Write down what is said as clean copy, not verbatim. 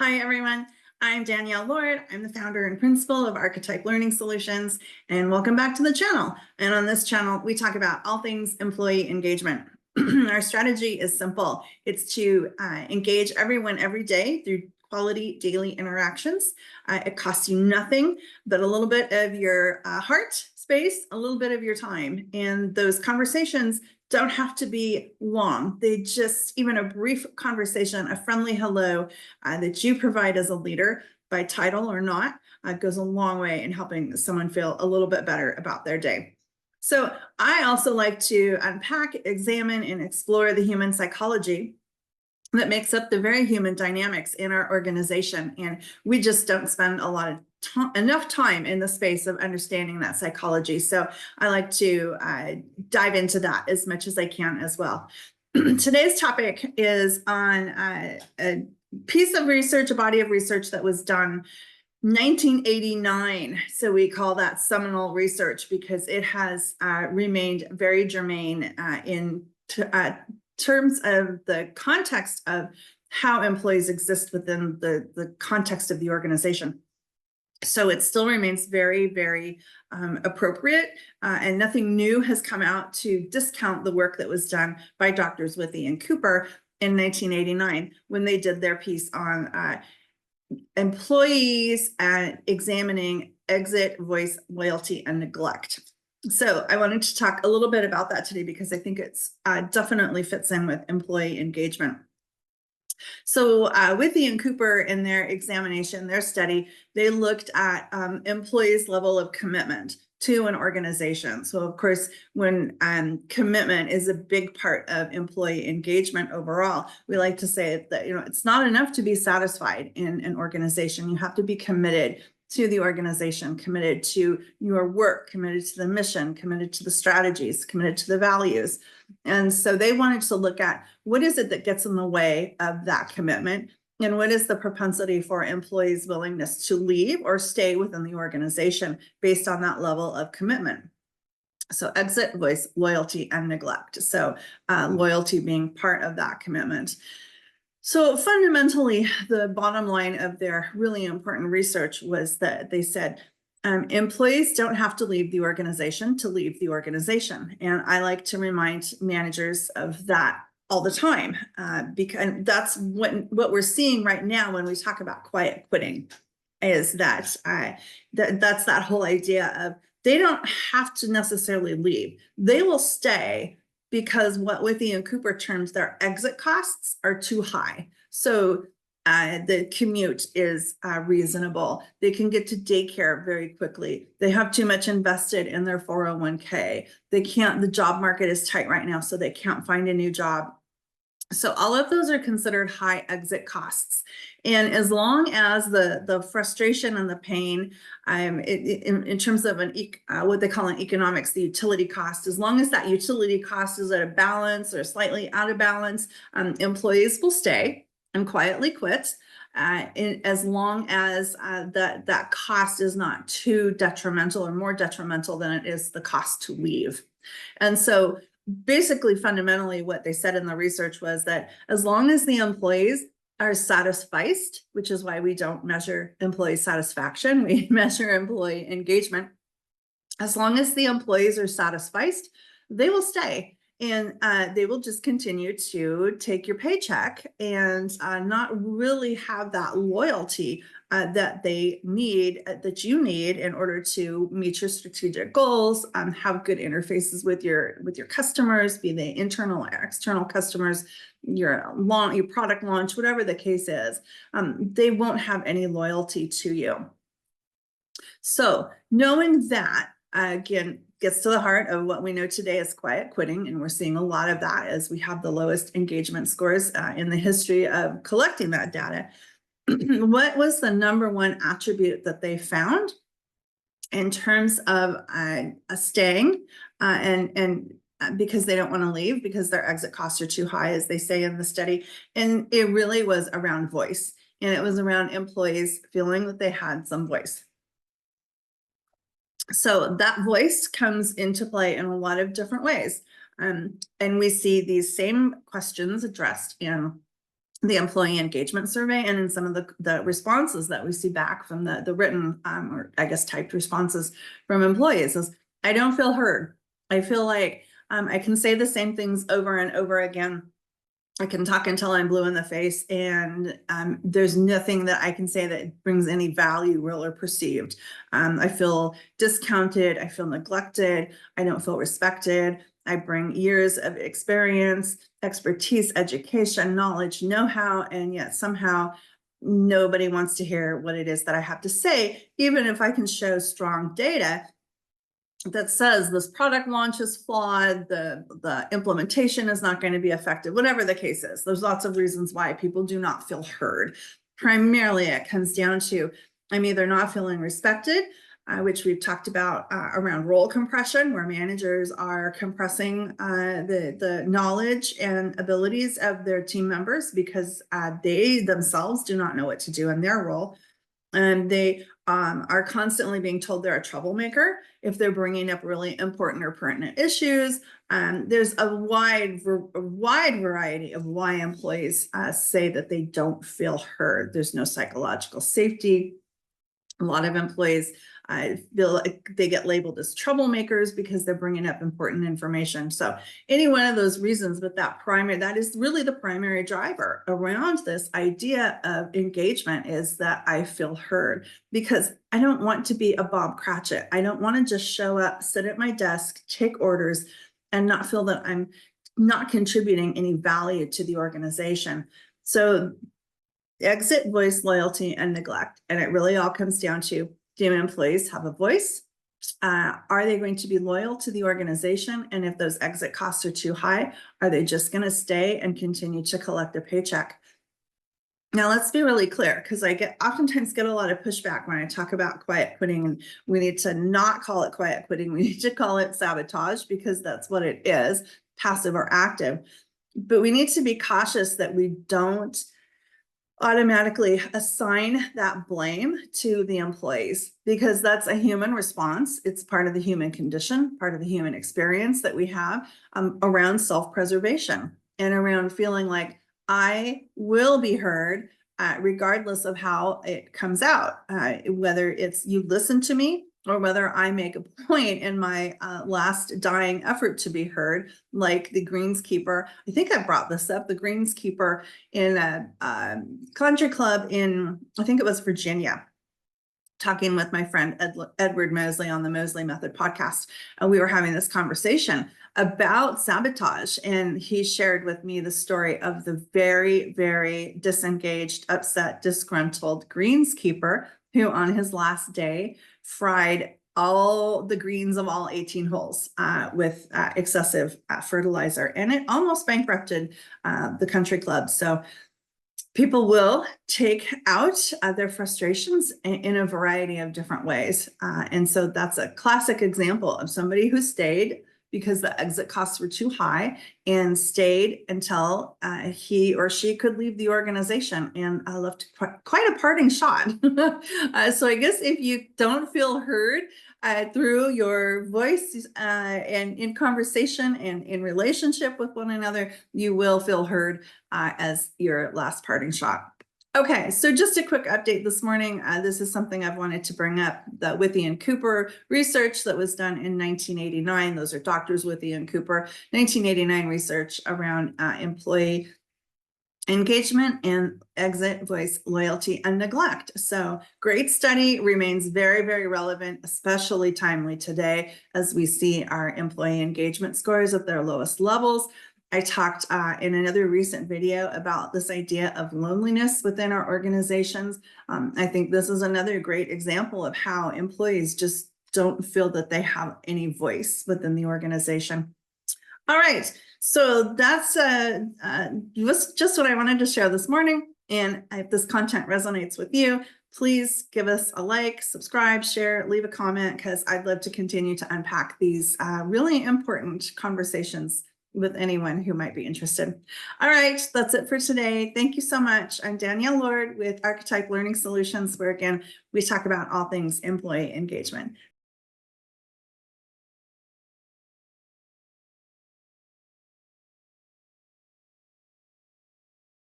Hi, everyone. I'm Danielle Lord. I'm the founder and principal of Archetype Learning Solutions, and welcome back to the channel. And on this channel, we talk about all things employee engagement. Our strategy is simple. It's to engage everyone every day through quality daily interactions. It costs you nothing but a little bit of your heart space, a little bit of your time. And those conversations don't have to be long. They just, even a brief conversation, a friendly hello that you provide as a leader by title or not, goes a long way in helping someone feel a little bit better about their day. So I also like to unpack, examine, and explore the human psychology that makes up the very human dynamics in our organization. And we just don't spend a lot of enough time in the space of understanding that psychology. So I like to dive into that as much as I can as well. Today's topic is on a piece of research, a body of research that was done 1989. So we call that seminal research because it has remained very germane in terms of the context of how employees exist within the context of the organization. So it still remains very, very appropriate, and nothing new has come out to discount the work that was done by Doctors Withe and Cooper in 1989 when they did their piece on employees examining exit, voice, loyalty, and neglect. So I wanted to talk a little bit about that today because I think it's definitely fits in with employee engagement. So Withe and Cooper, in their examination, their study, they looked at employees' level of commitment to an organization. So of course, when commitment is a big part of employee engagement overall, we like to say that, it's not enough to be satisfied in an organization. You have to be committed to the organization, committed to your work, committed to the mission, committed to the strategies, committed to the values. And so they wanted to look at what is it that gets in the way of that commitment, and what is the propensity for employees' willingness to leave or stay within the organization based on that level of commitment. So exit, voice, loyalty, and neglect. So loyalty being part of that commitment. So fundamentally, the bottom line of their really important research was that they said employees don't have to leave the organization to leave the organization. And I like to remind managers of that all the time, because that's what we're seeing right now when we talk about quiet quitting, is that that's that whole idea of they don't have to necessarily leave. They will stay because what Withe and Cooper terms their exit costs are too high. So the commute is reasonable. They can get to daycare very quickly. They have too much invested in their 401k. The job market is tight right now, so they can't find a new job. So all of those are considered high exit costs. And as long as the frustration and the pain, in terms of what they call in economics, the utility cost, as long as that utility cost is at a balance or slightly out of balance, employees will stay and quietly quit, as long as that cost is not too detrimental or more detrimental than it is the cost to leave. And so basically, fundamentally, what they said in the research was that as long as the employees are satisfied, which is why we don't measure employee satisfaction, we measure employee engagement. As long as the employees are satisfied, they will stay. And they will just continue to take your paycheck and not really have that loyalty that they need, that you need in order to meet your strategic goals, have good interfaces with your customers, be they internal or external customers, your product launch, whatever the case is. They won't have any loyalty to you. So knowing that, again, gets to the heart of what we know today as quiet quitting. And we're seeing a lot of that as we have the lowest engagement scores in the history of collecting that data. What was the number one attribute that they found in terms of staying and because they don't want to leave because their exit costs are too high, as they say in the study? And it really was around voice. And it was around employees feeling that they had some voice. So that voice comes into play in a lot of different ways. And we see these same questions addressed in the employee engagement survey and in some of the responses that we see back from the written or I guess typed responses from employees is, I don't feel heard. I feel like I can say the same things over and over again. I can talk until I'm blue in the face, and there's nothing that I can say that brings any value, real or perceived. I feel discounted. I feel neglected. I don't feel respected. I bring years of experience, expertise, education, knowledge, know-how, and yet somehow nobody wants to hear what it is that I have to say, even if I can show strong data that says this product launch is flawed, the implementation is not going to be effective, whatever the case is. There's lots of reasons why people do not feel heard. Primarily, it comes down to I'm either not feeling respected, which we've talked about around role compression, where managers are compressing the knowledge and abilities of their team members because they themselves do not know what to do in their role. And they are constantly being told they're a troublemaker if they're bringing up really important or pertinent issues. There's a wide variety of why employees say that they don't feel heard. There's no psychological safety. A lot of employees feel like they get labeled as troublemakers because they're bringing up important information. So any one of those reasons, but that is really the primary driver around this idea of engagement, is that I feel heard, because I don't want to be a Bob Cratchit. I don't want to just show up, sit at my desk, take orders, and not feel that I'm not contributing any value to the organization. So exit, voice, loyalty, and neglect. And it really all comes down to, do employees have a voice? Are they going to be loyal to the organization? And if those exit costs are too high, are they just going to stay and continue to collect a paycheck? Now, let's be really clear, because I oftentimes get a lot of pushback when I talk about quiet quitting, and we need to not call it quiet quitting. We need to call it sabotage, because that's what it is, passive or active. But we need to be cautious that we don't automatically assign that blame to the employees, because that's a human response. It's part of the human condition, part of the human experience that we have around self-preservation and around feeling like I will be heard regardless of how it comes out, whether it's you listen to me or whether I make a point in my last dying effort to be heard, like the greenskeeper. I think I brought this up, the greenskeeper in a country club in, I think it was Virginia, talking with my friend Edward Mosley on the Mosley Method podcast. And we were having this conversation about sabotage. And he shared with me the story of the very, very disengaged, upset, disgruntled greenskeeper who on his last day fried all the greens of all 18 holes with excessive fertilizer. And it almost bankrupted the country club. So people will take out their frustrations in a variety of different ways. And so that's a classic example of somebody who stayed because the exit costs were too high and stayed until he or she could leave the organization, and left quite a parting shot. So I guess if you don't feel heard through your voice and in conversation and in relationship with one another, you will feel heard as your last parting shot. Okay, so just a quick update this morning. This is something I've wanted to bring up, the Withe Cooper research that was done in 1989. Those are doctors Withe Cooper, 1989 research around employee engagement and exit, voice, loyalty, and neglect. So great study, remains very, very relevant, especially timely today as we see our employee engagement scores at their lowest levels. I talked in another recent video about this idea of loneliness within our organizations. I think this is another great example of how employees just don't feel that they have any voice within the organization. All right, so that's just what I wanted to share this morning. And if this content resonates with you, please give us a like, subscribe, share, leave a comment, because I'd love to continue to unpack these really important conversations with anyone who might be interested. All right, that's it for today. Thank you so much. I'm Danielle Lord with Archetype Learning Solutions, where again, we talk about all things employee engagement.